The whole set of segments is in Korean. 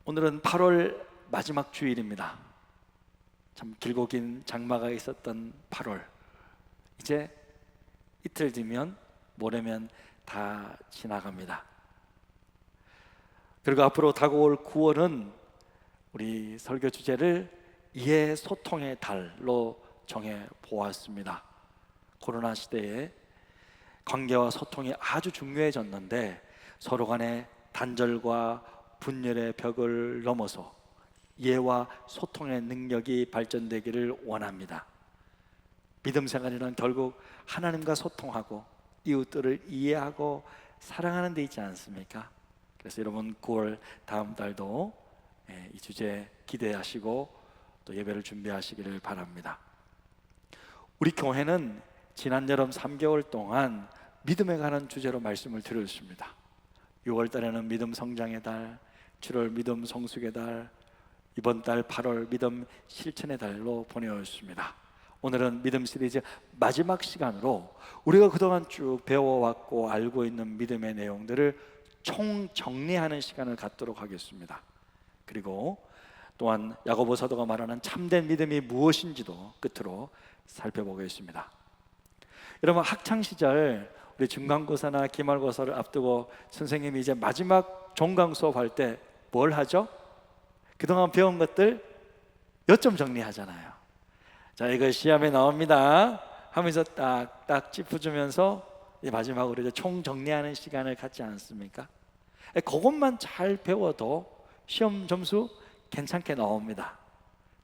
오늘은 8월 마지막 주일입니다. 참 길고 긴 장마가 있었던 8월, 이제 이틀 뒤면 모레면 다 지나갑니다. 그리고 앞으로 다가올 9월은 우리 설교 주제를 이해 소통의 달로 정해 보았습니다. 코로나 시대에 관계와 소통이 아주 중요해졌는데 서로 간의 단절과 분열의 벽을 넘어서 이해와 소통의 능력이 발전되기를 원합니다. 믿음 생활이란 결국 하나님과 소통하고 이웃들을 이해하고 사랑하는 데 있지 않습니까? 그래서 여러분 9월 다음 달도 이 주제 기대하시고 또 예배를 준비하시기를 바랍니다. 우리 교회는 지난 여름 3개월 동안 믿음에 관한 주제로 말씀을 드렸습니다. 6월 달에는 믿음 성장의 달, 7월 믿음 성숙의 달, 이번 달 8월 믿음 실천의 달로 보내었습니다. 오늘은 믿음 시리즈 마지막 시간으로 우리가 그동안 쭉 배워왔고 알고 있는 믿음의 내용들을 총정리하는 시간을 갖도록 하겠습니다. 그리고 또한 야고보 사도가 말하는 참된 믿음이 무엇인지도 끝으로 살펴보겠습니다. 여러분, 학창시절 우리 중간고사나 기말고사를 앞두고 선생님이 이제 마지막 종강 수업할 때 뭘 하죠? 그동안 배운 것들 몇 점 정리하잖아요. 자, 이거 시험에 나옵니다 하면서 딱딱 짚어주면서 마지막으로 이제 총 정리하는 시간을 갖지 않습니까? 그것만 잘 배워도 시험 점수 괜찮게 나옵니다.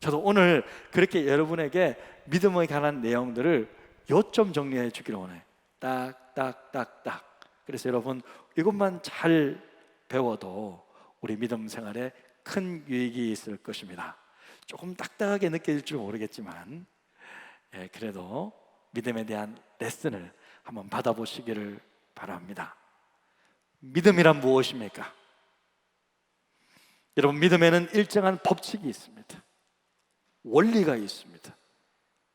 저도 오늘 그렇게 여러분에게 믿음에 관한 내용들을 요점 정리해 주기를 원해요. 딱딱딱딱. 그래서 여러분 이것만 잘 배워도 우리 믿음 생활에 큰 유익이 있을 것입니다. 조금 딱딱하게 느껴질 줄 모르겠지만 그래도 믿음에 대한 레슨을 한번 받아보시기를 바랍니다. 믿음이란 무엇입니까? 여러분, 믿음에는 일정한 법칙이 있습니다. 원리가 있습니다.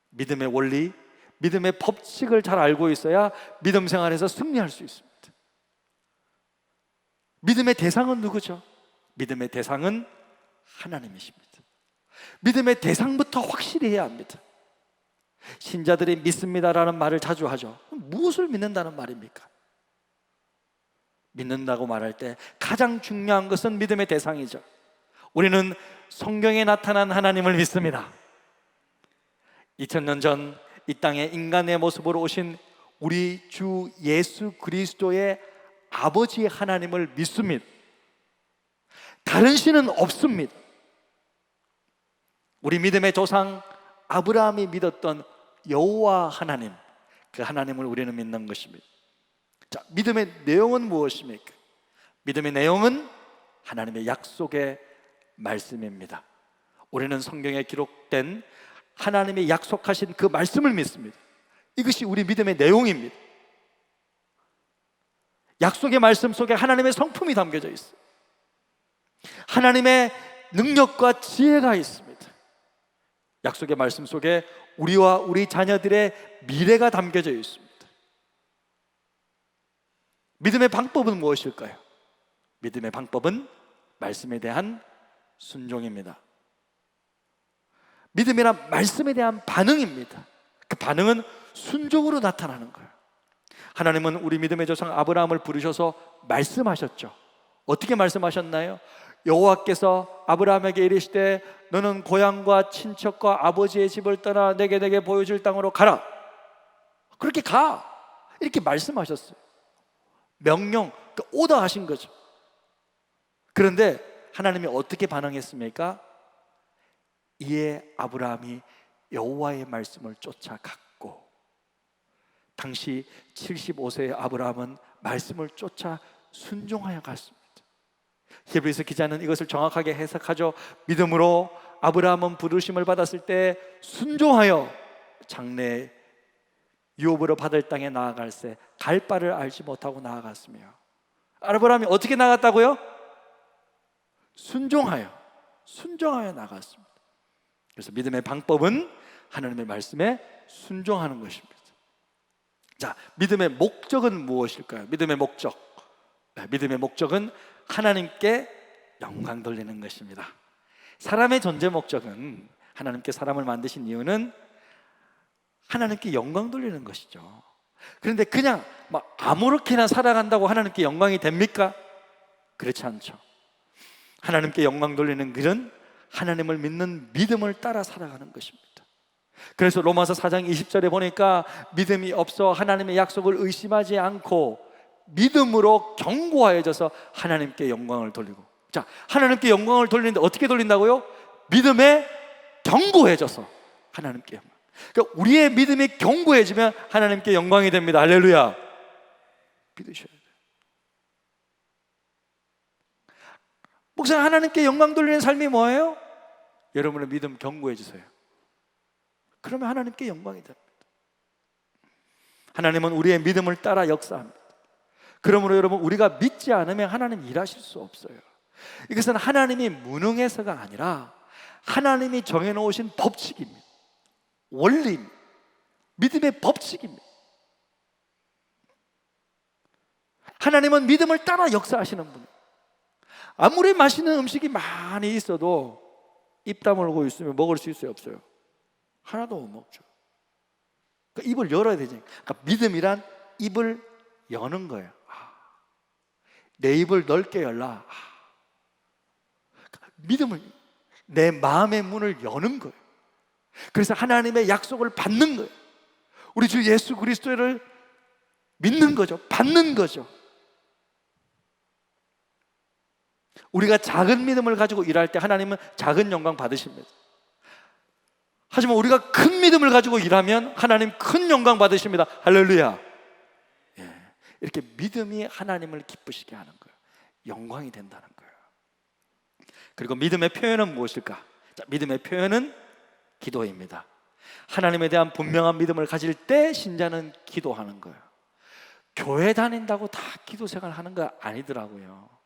믿음의 원리, 믿음의 법칙을 잘 알고 있어야 믿음 생활에서 승리할 수 있습니다. 믿음의 대상은 누구죠? 믿음의 대상은 하나님이십니다. 믿음의 대상부터 확실히 해야 합니다. 신자들이 믿습니다라는 말을 자주 하죠. 무엇을 믿는다는 말입니까? 믿는다고 말할 때 가장 중요한 것은 믿음의 대상이죠. 우리는 성경에 나타난 하나님을 믿습니다. 2000년 전 이 땅에 인간의 모습으로 오신 우리 주 예수 그리스도의 아버지 하나님을 믿습니다. 다른 신은 없습니다. 우리 믿음의 조상 아브라함이 믿었던 여호와 하나님, 그 하나님을 우리는 믿는 것입니다. 자, 믿음의 내용은 무엇입니까? 믿음의 내용은 하나님의 약속의 말씀입니다. 우리는 성경에 기록된 하나님의 약속하신 그 말씀을 믿습니다. 이것이 우리 믿음의 내용입니다. 약속의 말씀 속에 하나님의 성품이 담겨져 있어요. 하나님의 능력과 지혜가 있습니다. 약속의 말씀 속에 우리와 우리 자녀들의 미래가 담겨져 있습니다. 믿음의 방법은 무엇일까요? 믿음의 방법은 말씀에 대한 순종입니다. 믿음이란 말씀에 대한 반응입니다. 그 반응은 순종으로 나타나는 거예요. 하나님은 우리 믿음의 조상 아브라함을 부르셔서 말씀하셨죠. 어떻게 말씀하셨나요? 여호와께서 아브라함에게 이르시되 너는 고향과 친척과 아버지의 집을 떠나 내게 보여줄 땅으로 가라. 그렇게 가. 이렇게 말씀하셨어요. 명령, 오더 하신 거죠. 그런데 하나님이 어떻게 반응했습니까? 이에 아브라함이 여호와의 말씀을 쫓아갔고, 당시 75세의 아브라함은 말씀을 쫓아 순종하여 갔습니다. 히브리서 기자는 이것을 정확하게 해석하죠. 믿음으로 아브라함은 부르심을 받았을 때 순종하여 장래 유업으로 받을 땅에 나아갈새 갈 바를 알지 못하고 나아갔으며, 아브라함이 어떻게 나갔다고요? 순종하여 나갔습니다. 그래서 믿음의 방법은 하나님의 말씀에 순종하는 것입니다. 자, 믿음의 목적은 무엇일까요? 믿음의 목적은 하나님께 영광 돌리는 것입니다. 사람의 존재 목적은, 하나님께 사람을 만드신 이유는 하나님께 영광 돌리는 것이죠. 그런데 그냥 막 아무렇게나 살아간다고 하나님께 영광이 됩니까? 그렇지 않죠. 하나님께 영광 돌리는 길은 하나님을 믿는 믿음을 따라 살아가는 것입니다. 그래서 로마서 4장 20절에 보니까 믿음이 없어 하나님의 약속을 의심하지 않고 믿음으로 견고하여져서 하나님께 영광을 돌리고. 자, 하나님께 영광을 돌리는데 어떻게 돌린다고요? 믿음에 견고해져서 하나님께 영광. 그러니까 우리의 믿음이 견고해지면 하나님께 영광이 됩니다. 할렐루야. 믿으셔야 돼요. 목사님, 하나님께 영광 돌리는 삶이 뭐예요? 여러분의 믿음 견고해지세요. 그러면 하나님께 영광이 됩니다. 하나님은 우리의 믿음을 따라 역사합니다. 그러므로 여러분, 우리가 믿지 않으면 하나님 일하실 수 없어요. 이것은 하나님이 무능해서가 아니라 하나님이 정해놓으신 법칙입니다. 원리입니다. 믿음의 법칙입니다. 하나님은 믿음을 따라 역사하시는 분이에요. 아무리 맛있는 음식이 많이 있어도 입 다물고 있으면 먹을 수 있어요, 없어요? 하나도 못 먹죠. 그러니까 입을 열어야 되지. 그러니까 믿음이란 입을 여는 거예요. 내 입을 넓게 열라. 그러니까 믿음을, 내 마음의 문을 여는 거예요. 그래서 하나님의 약속을 받는 거예요. 우리 주 예수 그리스도를 믿는 거죠. 받는 거죠. 우리가 작은 믿음을 가지고 일할 때 하나님은 작은 영광 받으십니다. 하지만 우리가 큰 믿음을 가지고 일하면 하나님 큰 영광 받으십니다. 할렐루야. 예, 이렇게 믿음이 하나님을 기쁘시게 하는 거예요. 영광이 된다는 거예요. 그리고 믿음의 표현은 무엇일까? 자, 믿음의 표현은 기도입니다. 하나님에 대한 분명한 믿음을 가질 때 신자는 기도하는 거예요. 교회 다닌다고 다 기도 생활 하는 거 아니더라고요.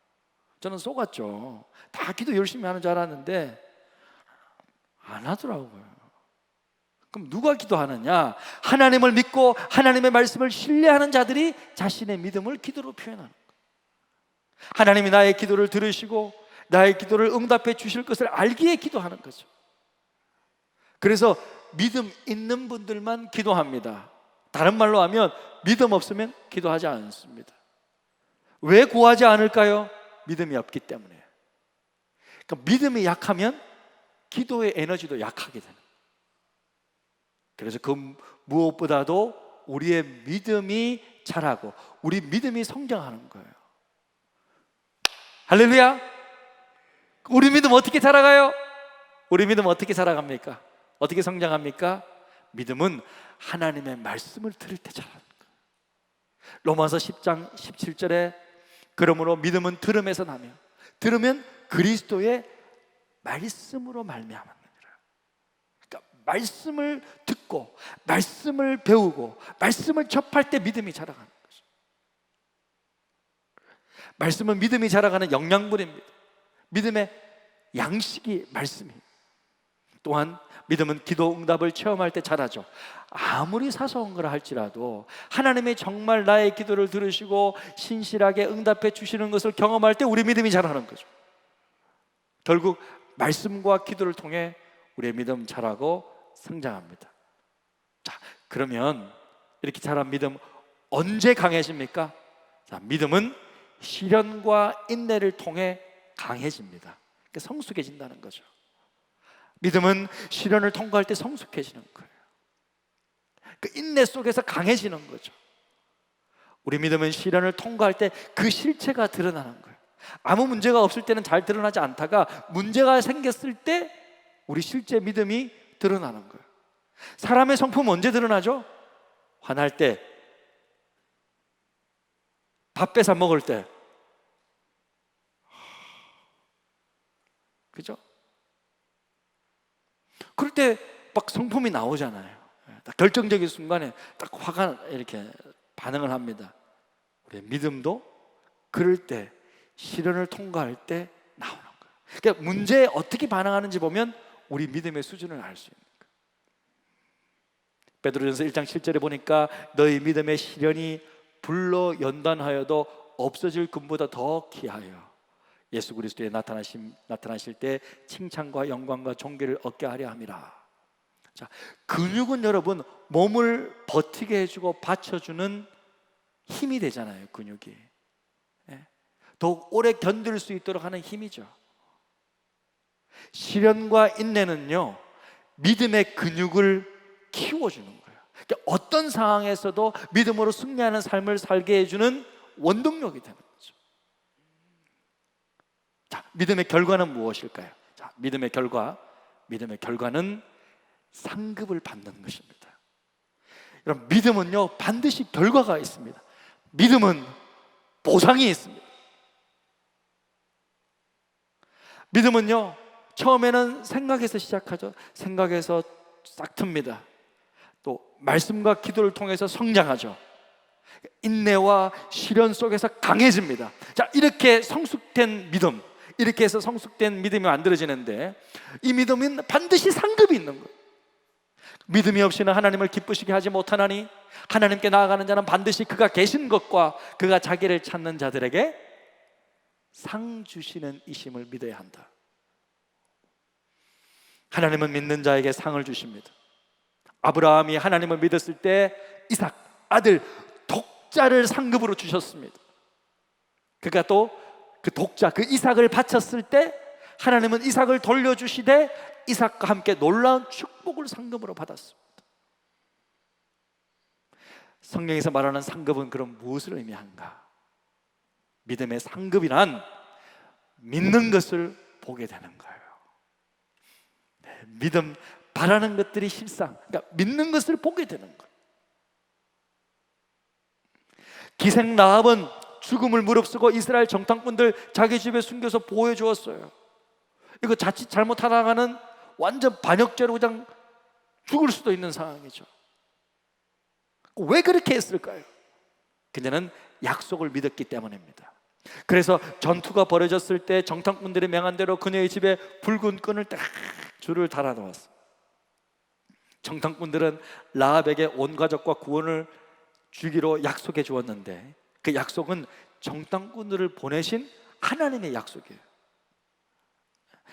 저는 속았죠. 다 기도 열심히 하는 줄 알았는데 안 하더라고요. 그럼 누가 기도하느냐? 하나님을 믿고 하나님의 말씀을 신뢰하는 자들이 자신의 믿음을 기도로 표현하는 거예요. 하나님이 나의 기도를 들으시고 나의 기도를 응답해 주실 것을 알기에 기도하는 거죠. 그래서 믿음 있는 분들만 기도합니다. 다른 말로 하면 믿음 없으면 기도하지 않습니다. 왜 구하지 않을까요? 믿음이 없기 때문에. 그러니까 믿음이 약하면 기도의 에너지도 약하게 되는 거예요. 그래서 그 무엇보다도 우리의 믿음이 자라고 우리 믿음이 성장하는 거예요. 할렐루야. 우리 믿음 어떻게 자라가요? 우리 믿음 어떻게 자라갑니까? 어떻게 성장합니까? 믿음은 하나님의 말씀을 들을 때 자라는 거예요. 로마서 10장 17절에 그러므로 믿음은 들음에서 나며 들으면 그리스도의 말씀으로 말미암았느니라. 그러니까 말씀을 듣고 말씀을 배우고 말씀을 접할 때 믿음이 자라가는 거죠. 말씀은 믿음이 자라가는 영양분입니다. 믿음의 양식이 말씀이에요. 또한 믿음은 기도 응답을 체험할 때 자라죠. 아무리 사소한 거라 할지라도 하나님이 정말 나의 기도를 들으시고 신실하게 응답해 주시는 것을 경험할 때 우리 믿음이 자라는 거죠. 결국 말씀과 기도를 통해 우리의 믿음 자라고 성장합니다. 자, 그러면 이렇게 자란 믿음 언제 강해집니까? 자, 믿음은 시련과 인내를 통해 강해집니다. 그러니까 성숙해진다는 거죠. 믿음은 시련을 통과할 때 성숙해지는 거예요. 그 인내 속에서 강해지는 거죠. 우리 믿음은 시련을 통과할 때 그 실체가 드러나는 거예요. 아무 문제가 없을 때는 잘 드러나지 않다가 문제가 생겼을 때 우리 실제 믿음이 드러나는 거예요. 사람의 성품은 언제 드러나죠? 화날 때, 밥 뺏어 먹을 때, 그죠? 그럴 때 막 성품이 나오잖아요. 딱 결정적인 순간에 딱 화가 이렇게 반응을 합니다. 우리 믿음도 그럴 때, 시련을 통과할 때 나오는 거예요. 그러니까 문제에 어떻게 반응하는지 보면 우리 믿음의 수준을 알 수 있는 거예요. 베드로전서 1장 7절에 보니까 너희 믿음의 시련이 불로 연단하여도 없어질 금보다 더 귀하여 예수 그리스도의 나타나실 때 칭찬과 영광과 존귀를 얻게 하려 함이라. 자, 근육은 여러분 몸을 버티게 해주고 받쳐주는 힘이 되잖아요. 근육이 더욱 오래 견딜 수 있도록 하는 힘이죠. 시련과 인내는요, 믿음의 근육을 키워주는 거예요. 그러니까 어떤 상황에서도 믿음으로 승리하는 삶을 살게 해주는 원동력이 되는 거죠. 자, 믿음의 결과는 무엇일까요? 자, 믿음의 결과는 상급을 받는 것입니다. 여러분, 믿음은요 반드시 결과가 있습니다. 믿음은 보상이 있습니다. 믿음은요 처음에는 생각에서 시작하죠. 생각에서 싹 틉니다. 또 말씀과 기도를 통해서 성장하죠. 인내와 시련 속에서 강해집니다. 자, 이렇게 성숙된 믿음, 이렇게 해서 성숙된 믿음이 만들어지는데, 이 믿음은 반드시 상급이 있는 거예요. 믿음이 없이는 하나님을 기쁘시게 하지 못하나니 하나님께 나아가는 자는 반드시 그가 계신 것과 그가 자기를 찾는 자들에게 상 주시는 이심을 믿어야 한다. 하나님은 믿는 자에게 상을 주십니다. 아브라함이 하나님을 믿었을 때 이삭 아들 독자를 상급으로 주셨습니다. 그가 또 그 독자 그 이삭을 바쳤을 때 하나님은 이삭을 돌려주시되 이삭과 함께 놀라운 축복을 상급으로 받았습니다. 성경에서 말하는 상급은 그럼 무엇을 의미한가? 믿음의 상급이란 믿는 것을 보게 되는 거예요. 믿음 바라는 것들이 실상, 그러니까 믿는 것을 보게 되는 거예요. 기생 라합은 죽음을 무릅쓰고 이스라엘 정탐꾼들 자기 집에 숨겨서 보호해 주었어요. 이거 자칫 잘못하다가는 완전 반역죄로 그냥 죽을 수도 있는 상황이죠. 왜 그렇게 했을까요? 그녀는 약속을 믿었기 때문입니다. 그래서 전투가 벌어졌을 때 정탐꾼들이 명한 대로 그녀의 집에 붉은 끈을 딱 줄을 달아 놓았어요. 정탐꾼들은 라합에게 온 가족과 구원을 주기로 약속해 주었는데, 그 약속은 정탐꾼들을 보내신 하나님의 약속이에요.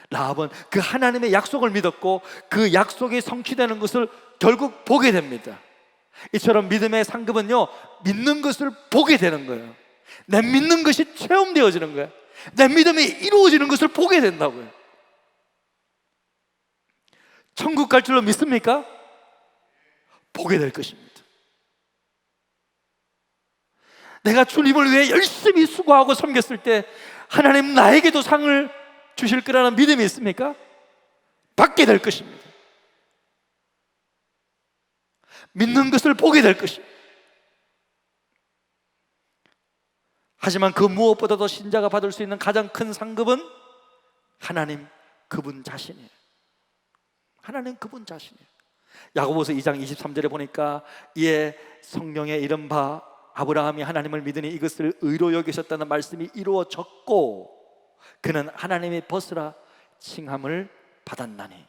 라합은 그 하나님의 약속을 믿었고 그 약속이 성취되는 것을 결국 보게 됩니다. 이처럼 믿음의 상급은요, 믿는 것을 보게 되는 거예요. 내 믿는 것이 체험되어지는 거예요. 내 믿음이 이루어지는 것을 보게 된다고요. 천국 갈 줄로 믿습니까? 보게 될 것입니다. 내가 주님을 위해 열심히 수고하고 섬겼을 때 하나님 나에게도 상을 주실 거라는 믿음이 있습니까? 받게 될 것입니다. 믿는 것을 보게 될 것입니다. 하지만 그 무엇보다도 신자가 받을 수 있는 가장 큰 상급은 하나님 그분 자신이에요. 하나님 그분 자신이에요. 야고보서 2장 23절에 보니까 이에 성경에 이른바 아브라함이 하나님을 믿으니 이것을 의로 여기셨다는 말씀이 이루어졌고 그는 하나님의 벗으라 칭함을 받았나니.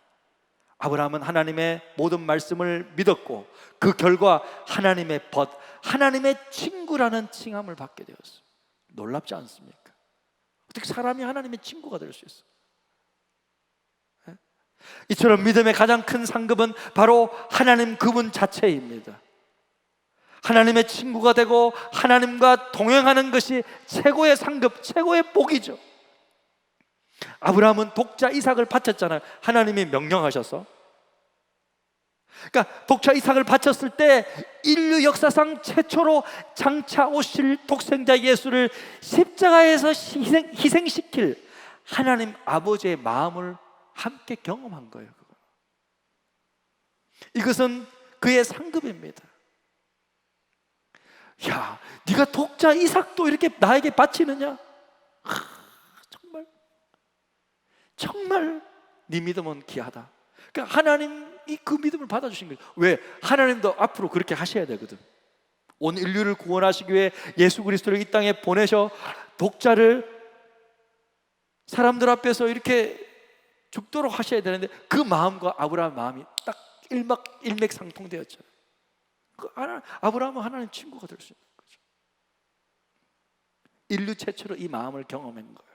아브라함은 하나님의 모든 말씀을 믿었고 그 결과 하나님의 벗, 하나님의 친구라는 칭함을 받게 되었어요. 놀랍지 않습니까? 어떻게 사람이 하나님의 친구가 될 수 있어요? 이처럼 믿음의 가장 큰 상급은 바로 하나님 그분 자체입니다. 하나님의 친구가 되고 하나님과 동행하는 것이 최고의 상급, 최고의 복이죠. 아브라함은 독자 이삭을 바쳤잖아요. 하나님이 명령하셔서. 그러니까 독자 이삭을 바쳤을 때 인류 역사상 최초로 장차 오실 독생자 예수를 십자가에서 희생시킬 하나님 아버지의 마음을 함께 경험한 거예요. 이것은 그의 상급입니다. 야, 네가 독자 이삭도 이렇게 나에게 바치느냐? 정말 네 믿음은 귀하다. 그러니까 하나님이 그 믿음을 받아주신 거예요. 왜? 하나님도 앞으로 그렇게 하셔야 되거든. 온 인류를 구원하시기 위해 예수 그리스도를 이 땅에 보내셔 독자를 사람들 앞에서 이렇게 죽도록 하셔야 되는데 그 마음과 아브라함 마음이 딱 일맥상통되었죠. 아브라함은 하나님 친구가 될 수 있는 거죠. 인류 최초로 이 마음을 경험한 거예요.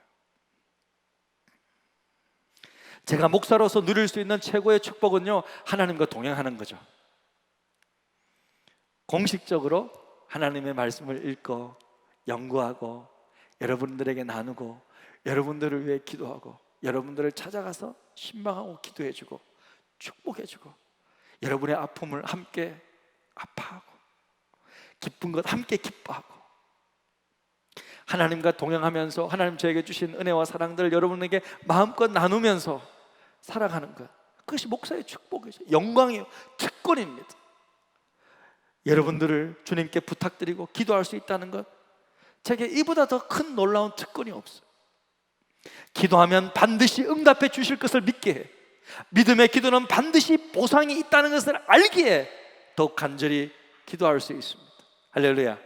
제가 목사로서 누릴 수 있는 최고의 축복은요, 하나님과 동행하는 거죠. 공식적으로 하나님의 말씀을 읽고 연구하고 여러분들에게 나누고 여러분들을 위해 기도하고 여러분들을 찾아가서 신방하고 기도해주고 축복해주고 여러분의 아픔을 함께 아파하고 기쁜 것 함께 기뻐하고 하나님과 동행하면서 하나님 저에게 주신 은혜와 사랑들을 여러분에게 마음껏 나누면서 살아가는 것, 그것이 목사의 축복이죠. 영광이에요. 특권입니다. 여러분들을 주님께 부탁드리고 기도할 수 있다는 것, 제게 이보다 더 큰 놀라운 특권이 없어요. 기도하면 반드시 응답해 주실 것을 믿게 해. 믿음의 기도는 반드시 보상이 있다는 것을 알기에 더욱 간절히 기도할 수 있습니다. 할렐루야.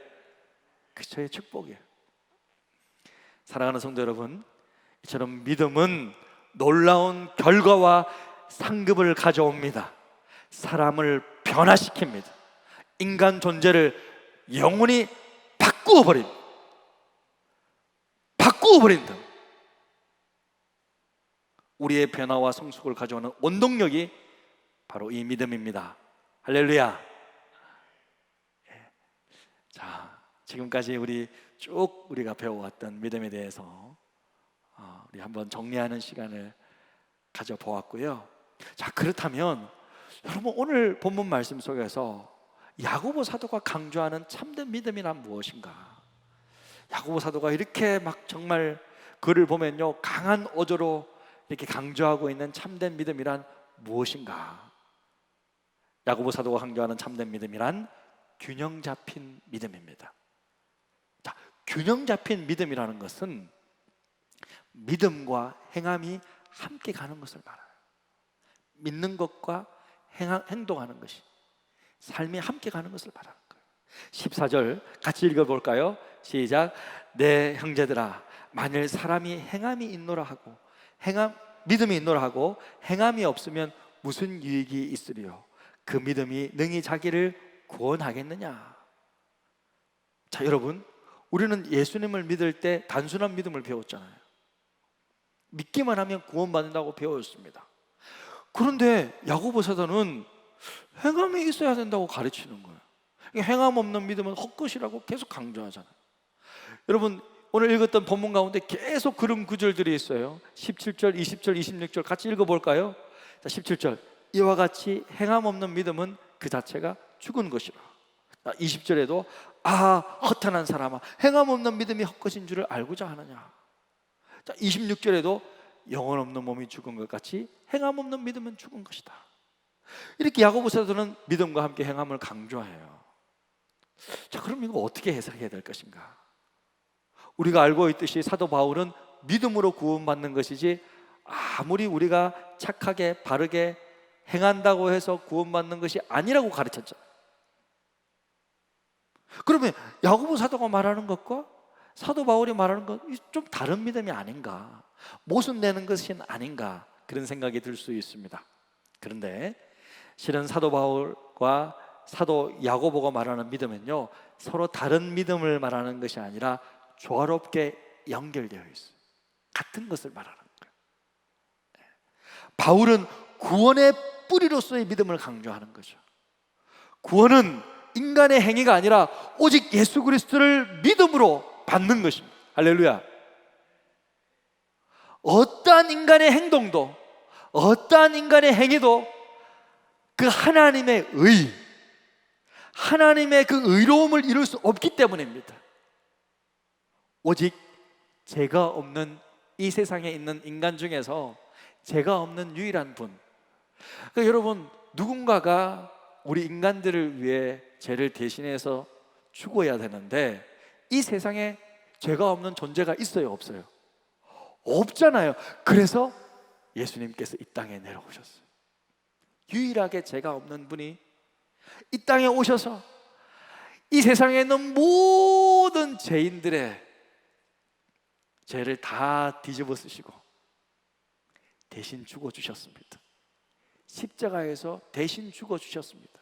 그게 저의 축복이에요. 사랑하는 성도 여러분, 이처럼 믿음은 놀라운 결과와 상급을 가져옵니다. 사람을 변화시킵니다. 인간 존재를 영원히 바꾸어버린다. 우리의 변화와 성숙을 가져오는 원동력이 바로 이 믿음입니다. 할렐루야. 자, 지금까지 우리가 배워왔던 믿음에 대해서 우리 한번 정리하는 시간을 가져보았고요. 자, 그렇다면 여러분, 오늘 본문 말씀 속에서 야고보 사도가 강조하는 참된 믿음이란 무엇인가? 야고보 사도가 이렇게 막 정말 글을 보면요, 강한 어조로 이렇게 강조하고 있는 참된 믿음이란 무엇인가? 야고보 사도가 강조하는 참된 믿음이란 균형 잡힌 믿음입니다. 자, 균형 잡힌 믿음이라는 것은 믿음과 행함이 함께 가는 것을 말해요. 믿는 것과 행동하는 것이 삶이 함께 가는 것을 말하는 거예요. 14절 같이 읽어볼까요? 시작. 내 형제들아, 만일 사람이 행함이 있노라 하고 믿음이 있노라 하고 행함이 없으면 무슨 유익이 있으리요? 그 믿음이 능히 자기를 구원하겠느냐? 자, 여러분, 우리는 예수님을 믿을 때 단순한 믿음을 배웠잖아요. 믿기만 하면 구원받는다고 배웠습니다. 그런데 야고보 사도는 행함이 있어야 된다고 가르치는 거예요. 행함 없는 믿음은 헛것이라고 계속 강조하잖아요. 여러분, 오늘 읽었던 본문 가운데 계속 그런 구절들이 있어요. 17절, 20절, 26절 같이 읽어볼까요? 자, 17절. 이와 같이 행함 없는 믿음은 그 자체가 죽은 것이라. 20절에도 허탄한 사람아, 행함 없는 믿음이 헛것인 줄을 알고자 하느냐. 자, 26절에도 영혼 없는 몸이 죽은 것 같이 행함 없는 믿음은 죽은 것이다. 이렇게 야고보 사도는 믿음과 함께 행함을 강조해요. 자, 그럼 이거 어떻게 해석해야 될 것인가? 우리가 알고 있듯이 사도 바울은 믿음으로 구원받는 것이지 아무리 우리가 착하게 바르게 행한다고 해서 구원받는 것이 아니라고 가르쳤죠. 그러면 야고보 사도가 말하는 것과 사도 바울이 말하는 것 좀 다른 믿음이 아닌가, 모순되는 것이 아닌가, 그런 생각이 들 수 있습니다. 그런데 실은 사도 바울과 사도 야고보가 말하는 믿음은요, 서로 다른 믿음을 말하는 것이 아니라 조화롭게 연결되어 있어요. 같은 것을 말하는 거예요. 바울은 구원의 뿌리로서의 믿음을 강조하는 거죠. 구원은 인간의 행위가 아니라 오직 예수 그리스도를 믿음으로 받는 것입니다. 할렐루야. 어떠한 인간의 행동도 어떠한 인간의 행위도 그 하나님의 하나님의 그 의로움을 이룰 수 없기 때문입니다. 오직 죄가 없는 이 세상에 있는 인간 중에서 죄가 없는 유일한 분, 그러니까 여러분, 누군가가 우리 인간들을 위해 죄를 대신해서 죽어야 되는데 이 세상에 죄가 없는 존재가 있어요, 없어요? 없잖아요. 그래서 예수님께서 이 땅에 내려오셨어요. 유일하게 죄가 없는 분이 이 땅에 오셔서 이 세상에 있는 모든 죄인들의 죄를 다 뒤집어 쓰시고 대신 죽어주셨습니다. 십자가에서 대신 죽어주셨습니다.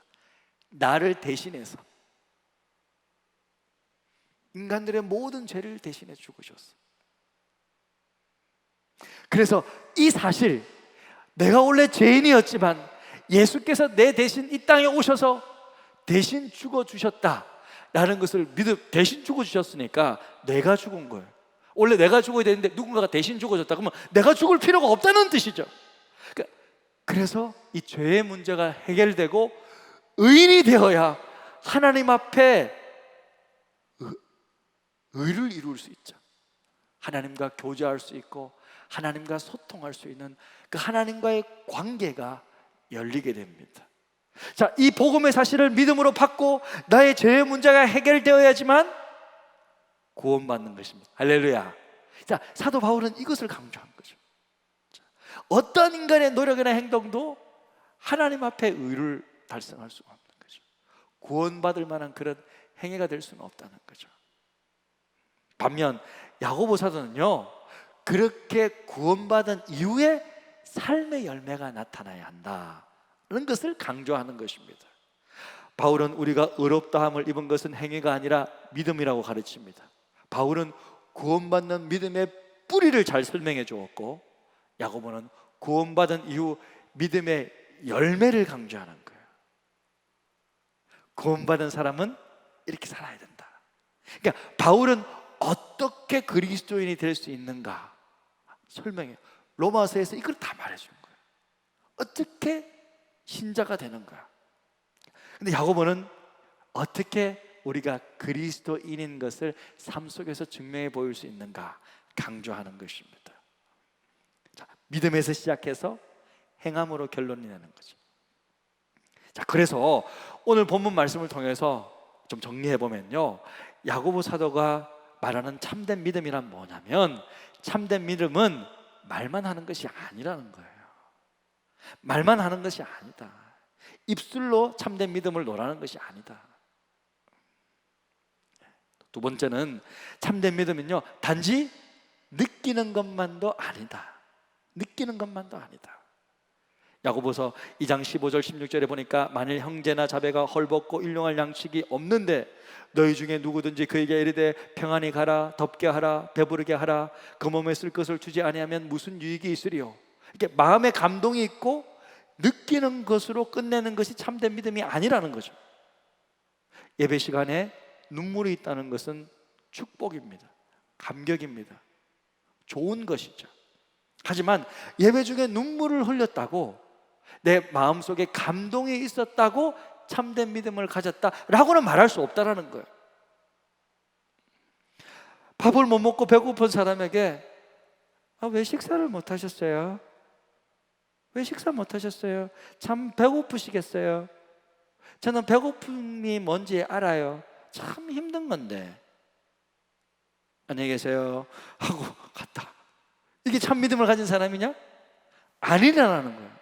나를 대신해서 인간들의 모든 죄를 대신해 죽으셨어요. 그래서 이 사실, 내가 원래 죄인이었지만 예수께서 내 대신 이 땅에 오셔서 대신 죽어주셨다라는 것을 대신 죽어주셨으니까 내가 죽은 거예요. 원래 내가 죽어야 되는데 누군가가 대신 죽어줬다 그러면 내가 죽을 필요가 없다는 뜻이죠. 그래서 이 죄의 문제가 해결되고 의인이 되어야 하나님 앞에 의를 이룰 수 있죠. 하나님과 교제할 수 있고 하나님과 소통할 수 있는 그 하나님과의 관계가 열리게 됩니다. 자, 이 복음의 사실을 믿음으로 받고 나의 죄의 문제가 해결되어야지만 구원받는 것입니다. 할렐루야. 자, 사도 바울은 이것을 강조한 거죠. 자, 어떤 인간의 노력이나 행동도 하나님 앞에 의를 달성할 수가 없는 거죠. 구원받을 만한 그런 행위가 될 수는 없다는 거죠. 반면 야고보 사도는요, 그렇게 구원받은 이후에 삶의 열매가 나타나야 한다는 것을 강조하는 것입니다. 바울은 우리가 의롭다함을 입은 것은 행위가 아니라 믿음이라고 가르칩니다. 바울은 구원받는 믿음의 뿌리를 잘 설명해 주었고, 야고보는 구원받은 이후 믿음의 열매를 강조하는 거예요. 구원받은 사람은 이렇게 살아야 된다. 그러니까 바울은 어떻게 그리스도인이 될 수 있는가 설명해요. 로마서에서 이걸 다 말해준 거예요. 어떻게 신자가 되는 거야. 근데 야고보는 어떻게 우리가 그리스도인인 것을 삶 속에서 증명해 보일 수 있는가 강조하는 것입니다. 자, 믿음에서 시작해서 행함으로 결론이 나는 거죠. 자, 그래서 오늘 본문 말씀을 통해서 좀 정리해 보면요, 야고보 사도가 말하는 참된 믿음이란 뭐냐면, 참된 믿음은 말만 하는 것이 아니라는 거예요. 말만 하는 것이 아니다. 입술로 참된 믿음을 논하는 것이 아니다. 두 번째는 참된 믿음은요, 단지 느끼는 것만도 아니다. 느끼는 것만도 아니다. 야고보서 2장 15절 16절에 보니까 만일 형제나 자매가 헐벗고 일용할 양식이 없는데 너희 중에 누구든지 그에게 이르되 평안히 가라, 덥게 하라, 배부르게 하라, 그 몸에 쓸 것을 주지 아니하면 무슨 유익이 있으리요. 이렇게 마음에 감동이 있고 느끼는 것으로 끝내는 것이 참된 믿음이 아니라는 거죠. 예배 시간에 눈물이 있다는 것은 축복입니다. 감격입니다. 좋은 것이죠. 하지만 예배 중에 눈물을 흘렸다고, 내 마음속에 감동이 있었다고 참된 믿음을 가졌다라고는 말할 수 없다라는 거예요. 밥을 못 먹고 배고픈 사람에게 왜 식사를 못 하셨어요? 왜 식사 못 하셨어요? 참 배고프시겠어요? 저는 배고픔이 뭔지 알아요. 참 힘든 건데. 안녕히 계세요 하고 갔다. 이게 참 믿음을 가진 사람이냐? 아니라는 거예요.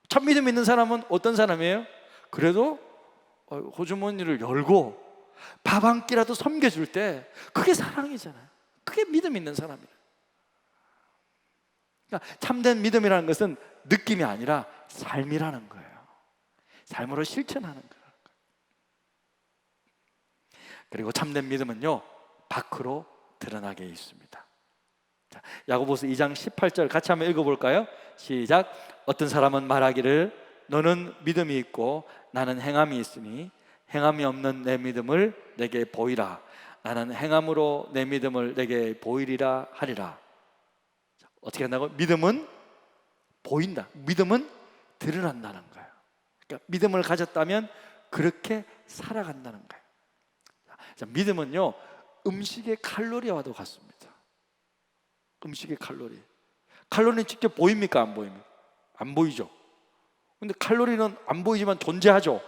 참 믿음 있는 사람은 어떤 사람이에요? 그래도 호주머니를 열고 밥 한 끼라도 섬겨줄 때 그게 사랑이잖아요. 그게 믿음 있는 사람이에요. 그러니까 참된 믿음이라는 것은 느낌이 아니라 삶이라는 거예요. 삶으로 실천하는 거예요. 그리고 참된 믿음은요, 밖으로 드러나게 있습니다. 자, 야고보서 2장 18절 같이 한번 읽어볼까요? 시작. 어떤 사람은 말하기를 너는 믿음이 있고 나는 행함이 있으니 행함이 없는 내 믿음을 내게 보이라. 나는 행함으로 내 믿음을 내게 보이리라 하리라. 자, 어떻게 한다고? 믿음은 보인다. 믿음은 드러난다는 거예요. 그러니까 믿음을 가졌다면 그렇게 살아간다는 거예요. 자, 믿음은요, 음식의 칼로리와도 같습니다. 음식의 칼로리. 칼로리는 직접 보입니까? 안 보입니까? 안 보이죠. 근데 칼로리는 안 보이지만 존재하죠.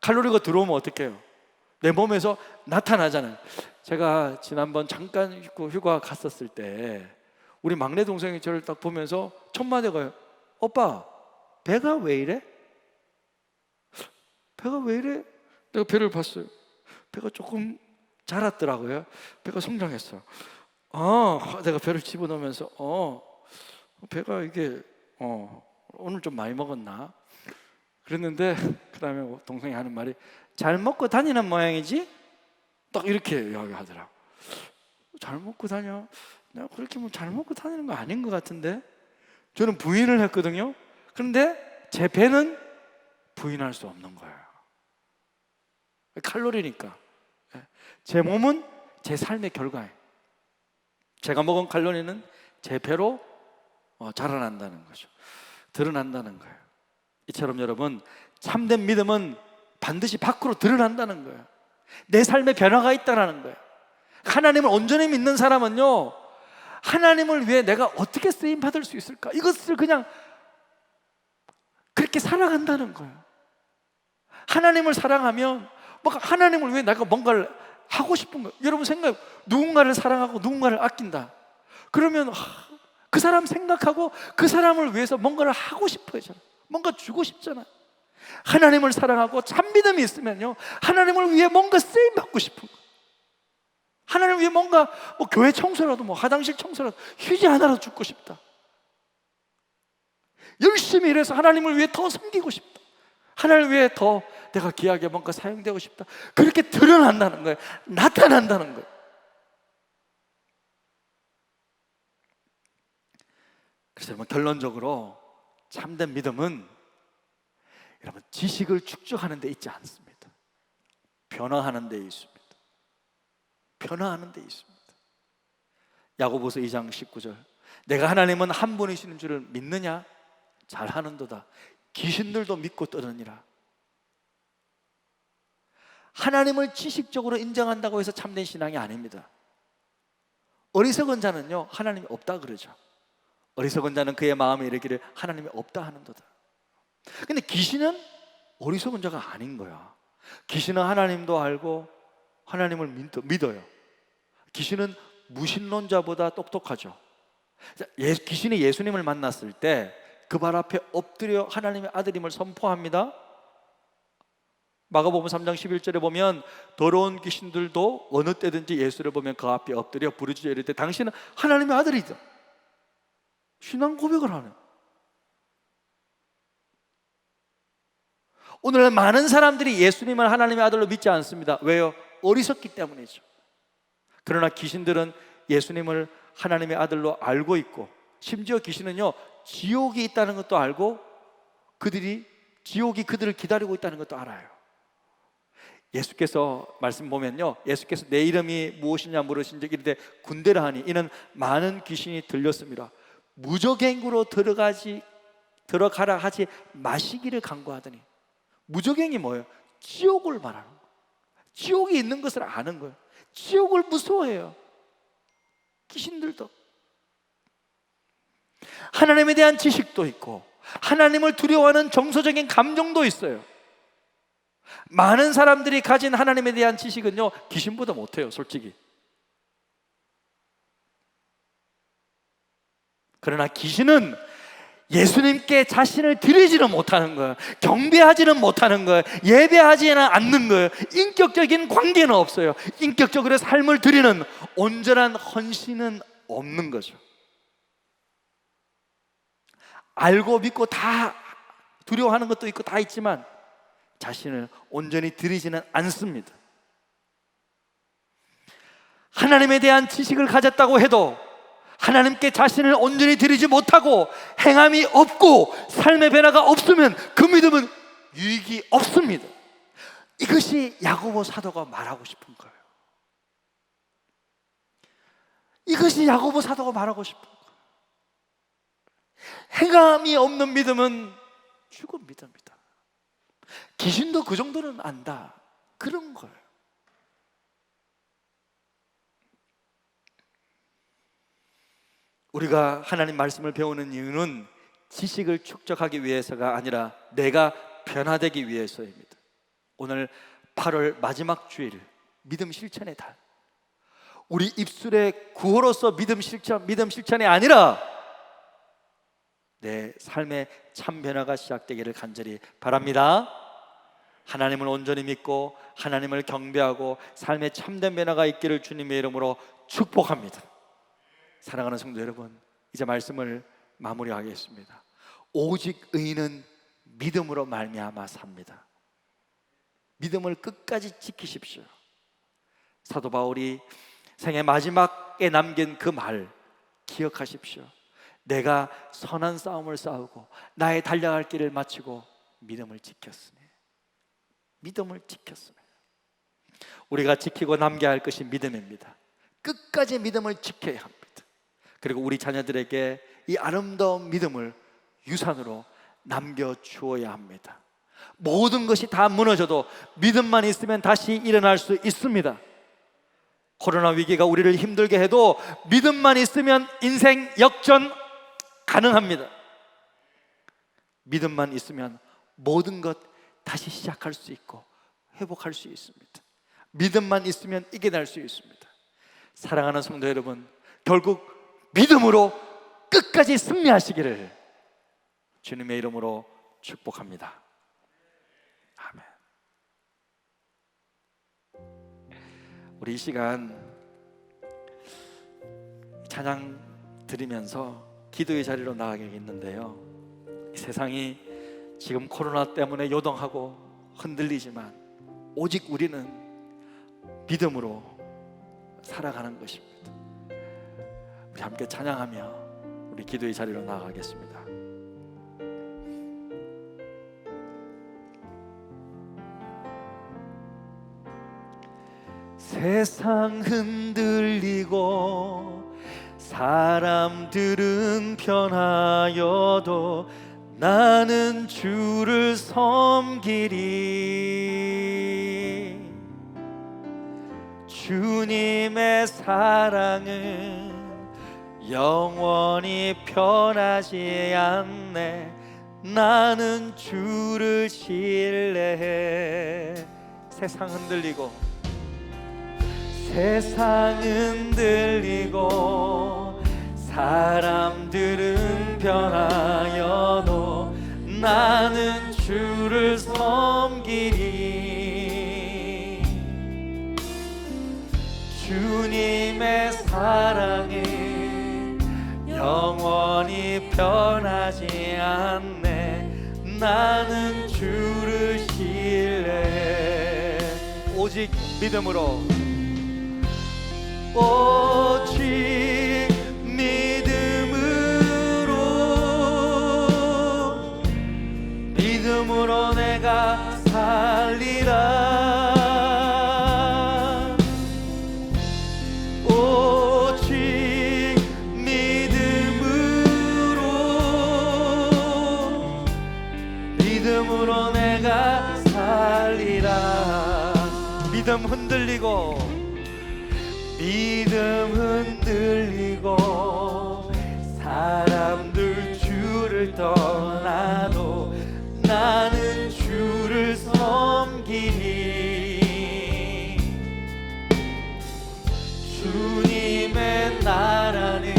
칼로리가 들어오면 어떻게 해요? 내 몸에서 나타나잖아요. 제가 지난번 잠깐 휴가 갔었을 때 우리 막내 동생이 저를 딱 보면서 첫 마디가 오빠 배가 왜 이래? 배가 왜 이래? 내가 배를 봤어요. 배가 조금 자랐더라고요. 배가 성장했어. 내가 배를 집어넣으면서 배가 이게 오늘 좀 많이 먹었나? 그랬는데 그 다음에 동생이 하는 말이 잘 먹고 다니는 모양이지? 딱 이렇게 이야기하더라고. 잘 먹고 다녀? 내가 그렇게 뭐 잘 먹고 다니는 거 아닌 것 같은데? 저는 부인을 했거든요. 그런데 제 배는 부인할 수 없는 거예요. 칼로리니까. 제 몸은 제 삶의 결과예요. 제가 먹은 칼로리는 제 배로 자라난다는 거죠. 드러난다는 거예요. 이처럼 여러분, 참된 믿음은 반드시 밖으로 드러난다는 거예요. 내 삶에 변화가 있다는 거예요. 하나님을 온전히 믿는 사람은요, 하나님을 위해 내가 어떻게 쓰임 받을 수 있을까, 이것을 그냥 그렇게 살아간다는 거예요. 하나님을 사랑하면 뭔가 하나님을 위해 내가 뭔가를 하고 싶은 거예요. 여러분 생각해, 누군가를 사랑하고 누군가를 아낀다. 그러면 그 사람 생각하고 그 사람을 위해서 뭔가를 하고 싶어요. 뭔가 주고 싶잖아요. 하나님을 사랑하고 참 믿음이 있으면요, 하나님을 위해 뭔가 쓰임 받고 싶은 거예요. 하나님을 위해 뭔가 교회 청소라도 화장실 청소라도 휴지 하나라도 줍고 싶다. 열심히 일해서 하나님을 위해 더 섬기고 싶다. 하나님을 위해 더 내가 귀하게 뭔가 사용되고 싶다. 그렇게 드러난다는 거예요. 나타난다는 거예요. 그래서 여러분, 결론적으로 참된 믿음은 여러분 지식을 축적하는 데 있지 않습니다. 변화하는 데 있습니다. 변화하는 데 있습니다. 야고보서 2장 19절, 내가 하나님은 한 분이시는 줄을 믿느냐? 잘하는도다. 귀신들도 믿고 떠느니라. 하나님을 지식적으로 인정한다고 해서 참된 신앙이 아닙니다. 어리석은 자는요, 하나님이 없다 그러죠. 어리석은 자는 그의 마음에 이르기를 하나님이 없다 하는도다. 근데 귀신은 어리석은 자가 아닌 거야. 귀신은 하나님도 알고 하나님을 믿어요. 귀신은 무신론자보다 똑똑하죠. 귀신이 예수님을 만났을 때 그 발 앞에 엎드려 하나님의 아들임을 선포합니다. 마가복음 3장 11절에 보면 더러운 귀신들도 어느 때든지 예수를 보면 그 앞에 엎드려 부르짖어 이를 때 당신은 하나님의 아들이다. 신앙 고백을 하는. 오늘날 많은 사람들이 예수님을 하나님의 아들로 믿지 않습니다. 왜요? 어리석기 때문이죠. 그러나 귀신들은 예수님을 하나님의 아들로 알고 있고, 심지어 귀신은요, 지옥이 있다는 것도 알고 지옥이 그들을 기다리고 있다는 것도 알아요. 예수께서 말씀 보면요, 예수께서 내 이름이 무엇이냐 물으신 적 이르되 군대라 하니 이는 많은 귀신이 들렸습니다. 무저갱으로 들어가라 하지 마시기를 간구하더니. 무저갱이 뭐예요? 지옥을 말하는 거예요. 지옥이 있는 것을 아는 거예요. 지옥을 무서워해요. 귀신들도. 하나님에 대한 지식도 있고 하나님을 두려워하는 정서적인 감정도 있어요. 많은 사람들이 가진 하나님에 대한 지식은요, 귀신보다 못해요, 솔직히. 그러나 귀신은 예수님께 자신을 드리지는 못하는 거예요. 경배하지는 못하는 거예요. 예배하지는 않는 거예요. 인격적인 관계는 없어요. 인격적으로 삶을 드리는 온전한 헌신은 없는 거죠. 알고 믿고 다 두려워하는 것도 있고 다 있지만 자신을 온전히 드리지는 않습니다. 하나님에 대한 지식을 가졌다고 해도 하나님께 자신을 온전히 드리지 못하고 행함이 없고 삶의 변화가 없으면 그 믿음은 유익이 없습니다. 이것이 야고보 사도가 말하고 싶은 거예요. 이것이 야고보 사도가 말하고 싶은 거예요. 행함이 없는 믿음은 죽은 믿음이다. 귀신도 그 정도는 안다, 그런 거예요. 우리가 하나님 말씀을 배우는 이유는 지식을 축적하기 위해서가 아니라 내가 변화되기 위해서입니다. 오늘 8월 마지막 주일, 믿음 실천의 달. 우리 입술의 구호로서 믿음 실천이 아니라 내 삶의 참 변화가 시작되기를 간절히 바랍니다. 하나님을 온전히 믿고 하나님을 경배하고 삶의 참된 변화가 있기를 주님의 이름으로 축복합니다. 사랑하는 성도 여러분, 이제 말씀을 마무리하겠습니다. 오직 의인은 믿음으로 말미암아 삽니다. 믿음을 끝까지 지키십시오. 사도 바울이 생애 마지막에 남긴 그 말 기억하십시오. 내가 선한 싸움을 싸우고 나의 달려갈 길을 마치고 믿음을 지켰으니. 믿음을 지켰으니. 우리가 지키고 남겨야 할 것이 믿음입니다. 끝까지 믿음을 지켜야 합니다. 그리고 우리 자녀들에게 이 아름다운 믿음을 유산으로 남겨주어야 합니다. 모든 것이 다 무너져도 믿음만 있으면 다시 일어날 수 있습니다. 코로나 위기가 우리를 힘들게 해도 믿음만 있으면 인생 역전 가능합니다. 믿음만 있으면 모든 것 다시 시작할 수 있고 회복할 수 있습니다. 믿음만 있으면 이겨낼 수 있습니다. 사랑하는 성도 여러분, 결국 믿음으로 끝까지 승리하시기를 주님의 이름으로 축복합니다. 아멘. 우리 이 시간 찬양 드리면서 기도의 자리로 나가겠는데요, 세상이 지금 코로나 때문에 요동하고 흔들리지만 오직 우리는 믿음으로 살아가는 것입니다. 우리 함께 찬양하며 우리 기도의 자리로 나아가겠습니다. 세상 흔들리고 사람들은 변하여도 나는 주를 섬기리. 주님의 사랑은 영원히 변하지 않네. 나는 주를 신뢰해. 세상 흔들리고 사람들은 변하여도 나는 주를 섬기리. 주님의 사랑은 영원히 변하지 않네. 나는 주를 신뢰해. 오직 믿음으로, 오직 믿음으로 내가 살리라. 오직 믿음으로 내가 살리라. 믿음 흔들리고 사람들 주를 떠나도 나는 주를 섬기니. 주님의 나라는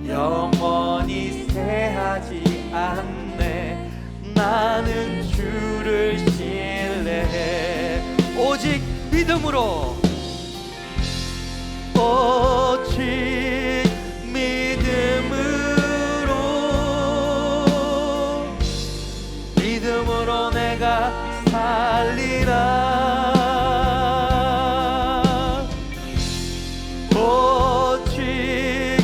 영원히 쇠하지 않네. 나는 주를 신뢰해. 오직 믿음으로, 오직 믿음으로 내가 살리라. 오직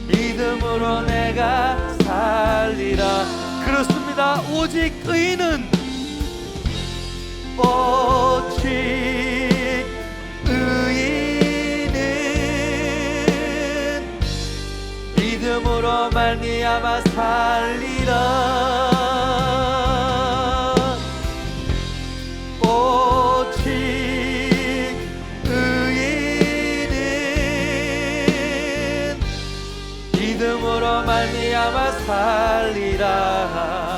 믿음으로 내가 살리라. 그렇습니다. 오직 의인은, 오직 의인은 믿음으로 말미암아 살리라. 오직 의인은 믿음으로 말미암아 살리라.